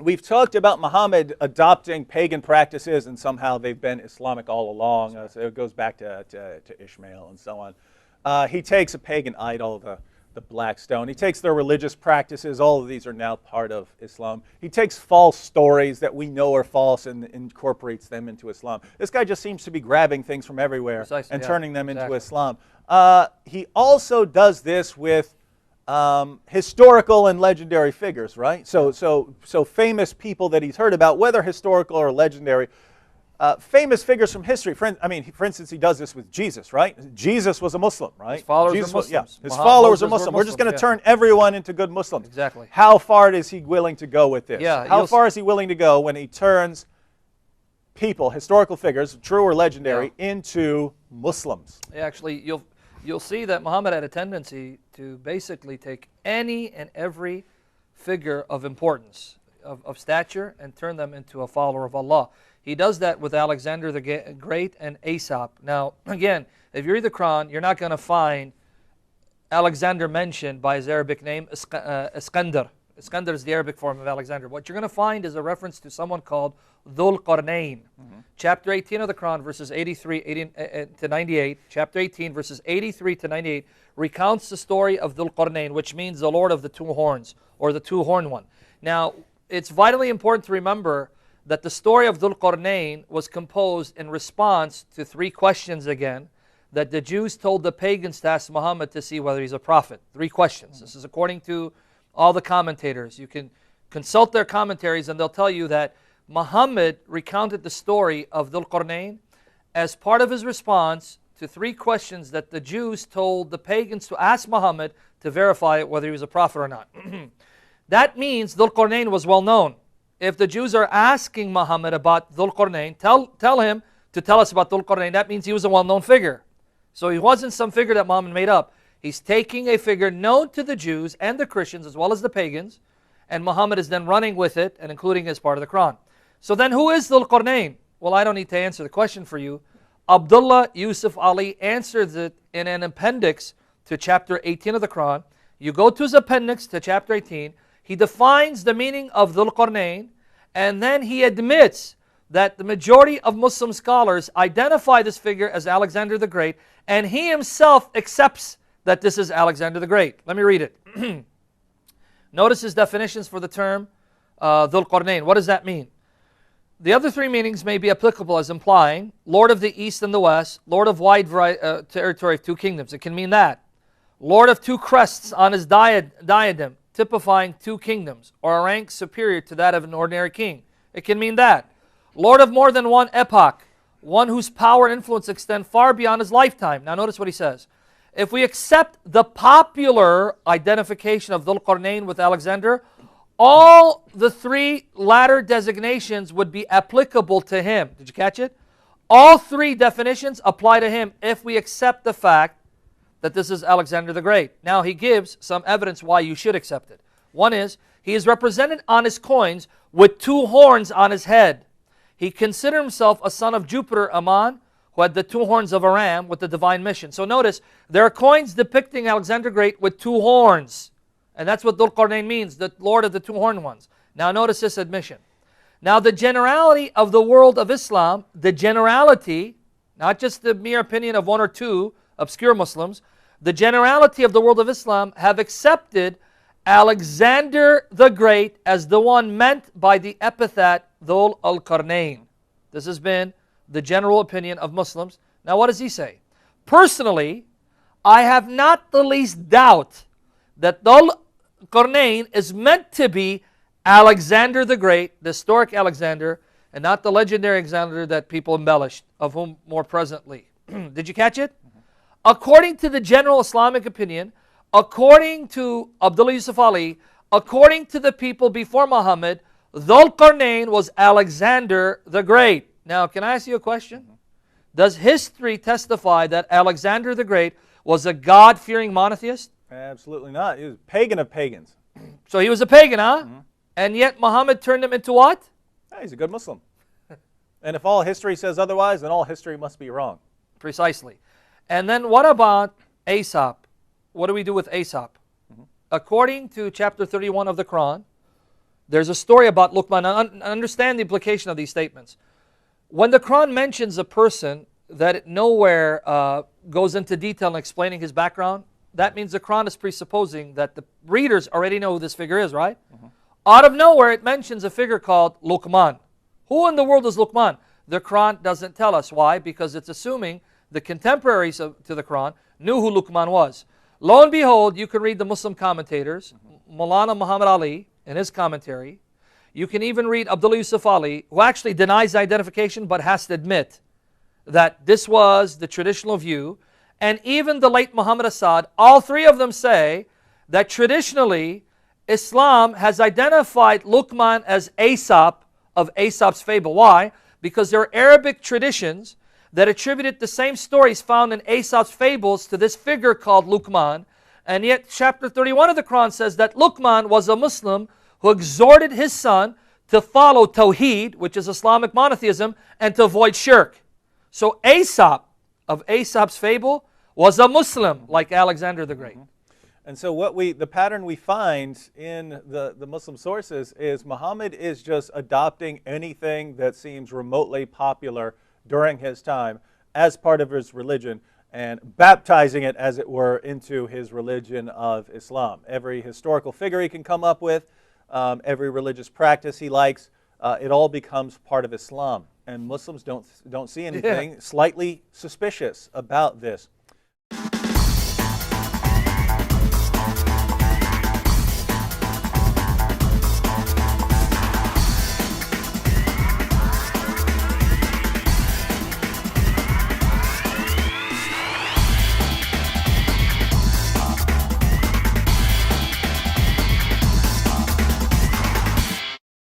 we've talked about Muhammad adopting pagan practices, and somehow they've been Islamic all along. So it goes back to Ishmael and so on. He takes a pagan idol, the black stone. He takes their religious practices. All of these are now part of Islam. He takes false stories that we know are false and incorporates them into Islam. This guy just seems to be grabbing things from everywhere Precisely, and yeah, turning them exactly. into Islam. He also does this with historical and legendary figures, right? So famous people that he's heard about, whether historical or legendary. Famous figures from history. For instance, he does this with Jesus, right? Jesus was a Muslim, right? His followers Jesus are Muslims. his followers are Muslim. We're just going to yeah. turn everyone into good Muslims. Exactly. How far is he willing to go with this? Yeah, How far is he willing to go when he turns people, historical figures, true or legendary, into Muslims? Actually, you'll see that Muhammad had a tendency to basically take any and every figure of importance, of stature, and turn them into a follower of Allah. He does that with Alexander the Great and Aesop. Now, again, if you read the Qur'an, you're not going to find Alexander mentioned by his Arabic name, Iskandar. Iskandar is the Arabic form of Alexander. What you're going to find is a reference to someone called Dhul Qarnayn. Chapter 18 of the Quran, verses 83 to 98, chapter 18, verses 83 to 98, recounts the story of Dhul Qarnayn, which means the Lord of the two horns, or the two-horned one. Now, it's vitally important to remember that the story of Dhul Qarnayn was composed in response to three questions again that the Jews told the pagans to ask Muhammad to see whether he's a prophet. Three questions. This is according to all the commentators. You can consult their commentaries and they'll tell you that Muhammad recounted the story of Dhul Qarnayn as part of his response to three questions that the Jews told the pagans to ask Muhammad to verify whether he was a prophet or not. That means Dhul Qarnayn was well known. If the Jews are asking Muhammad about Dhul Qarnayn, tell him to tell us about Dhul Qarnayn. That means he was a well-known figure. So he wasn't some figure that Muhammad made up. He's taking a figure known to the Jews and the Christians as well as the pagans, and Muhammad is then running with it and including it as part of the Quran. So then who is Dhul Qarnayn? Well, I don't need to answer the question for you. Abdullah Yusuf Ali answers it in an appendix to chapter 18 of the Quran. You go to his appendix to chapter 18. He defines the meaning of Dhul Qarnayn, and then he admits that the majority of Muslim scholars identify this figure as Alexander the Great, and he himself accepts that this is Alexander the Great. Let me read it. Notice his definitions for the term Dhul Qarnayn. What does that mean? The other three meanings may be applicable as implying Lord of the East and the West, Lord of wide territory of two kingdoms. It can mean that. Lord of two crests on his diadem, typifying two kingdoms, or a rank superior to that of an ordinary king. It can mean that. Lord of more than one epoch, one whose power and influence extend far beyond his lifetime. Now notice what he says. If we accept the popular identification of Dhul Qarnayn with Alexander, all the three latter designations would be applicable to him. Did you catch it? All three definitions apply to him if we accept the fact that this is Alexander the Great. Now he gives some evidence why you should accept it. One is, he is represented on his coins with two horns on his head. He considered himself a son of Jupiter Ammon, who had the two horns of a ram with the divine mission. So notice, there are coins depicting Alexander the Great with two horns. And that's what Dhul Qarnayn means, the Lord of the two-horned ones. Now notice this admission. Now the generality of the world of Islam, the generality, not just the mere opinion of one or two obscure Muslims, the generality of the world of Islam have accepted Alexander the Great as the one meant by the epithet Dhul al-Qarnayn. This has been the general opinion of Muslims. Now what does he say? Personally, I have not the least doubt that Dhul Qarnayn is meant to be Alexander the Great, the historic Alexander, and not the legendary Alexander that people embellished, of whom more presently. Did you catch it? According to the general Islamic opinion, according to Abdullah Yusuf Ali, according to the people before Muhammad, Dhul Qarnayn was Alexander the Great. Now, can I ask you a question? Does history testify that Alexander the Great was a God-fearing monotheist? Absolutely not. He was a pagan of pagans. So he was a pagan, huh? And yet Muhammad turned him into what? Yeah, he's a good Muslim. And if all history says otherwise, then all history must be wrong. Precisely. And then what about Aesop? What do we do with Aesop? According to chapter 31 of the Quran, There's a story about Luqman. Understand the implication of these statements. When the Quran mentions a person that it nowhere goes into detail in explaining his background, that means the Quran is presupposing that the readers already know who this figure is, right? Out of nowhere, it mentions a figure called Luqman. Who in the world is Luqman? The Quran doesn't tell us. Why? Because it's assuming the contemporaries to the Quran knew who Luqman was. Lo and behold, you can read the Muslim commentators, Maulana Muhammad Ali in his commentary. You can even read Abdullah Yusuf Ali, who actually denies identification but has to admit that this was the traditional view. And even the late Muhammad Asad, all three of them say that traditionally Islam has identified Luqman as Aesop of Aesop's fable. Why? Because there are Arabic traditions that attributed the same stories found in Aesop's fables to this figure called Luqman. And yet chapter 31 of the Quran says that Luqman was a Muslim who exhorted his son to follow Tawheed, which is Islamic monotheism, and to avoid shirk. So Aesop of Aesop's fable was a Muslim like Alexander the Great. And so the pattern we find in the Muslim sources is Muhammad is just adopting anything that seems remotely popular during his time as part of his religion and baptizing it, as it were, into his religion of Islam. Every historical figure he can come up with, every religious practice he likes, it all becomes part of Islam. And Muslims don't see anything slightly suspicious about this.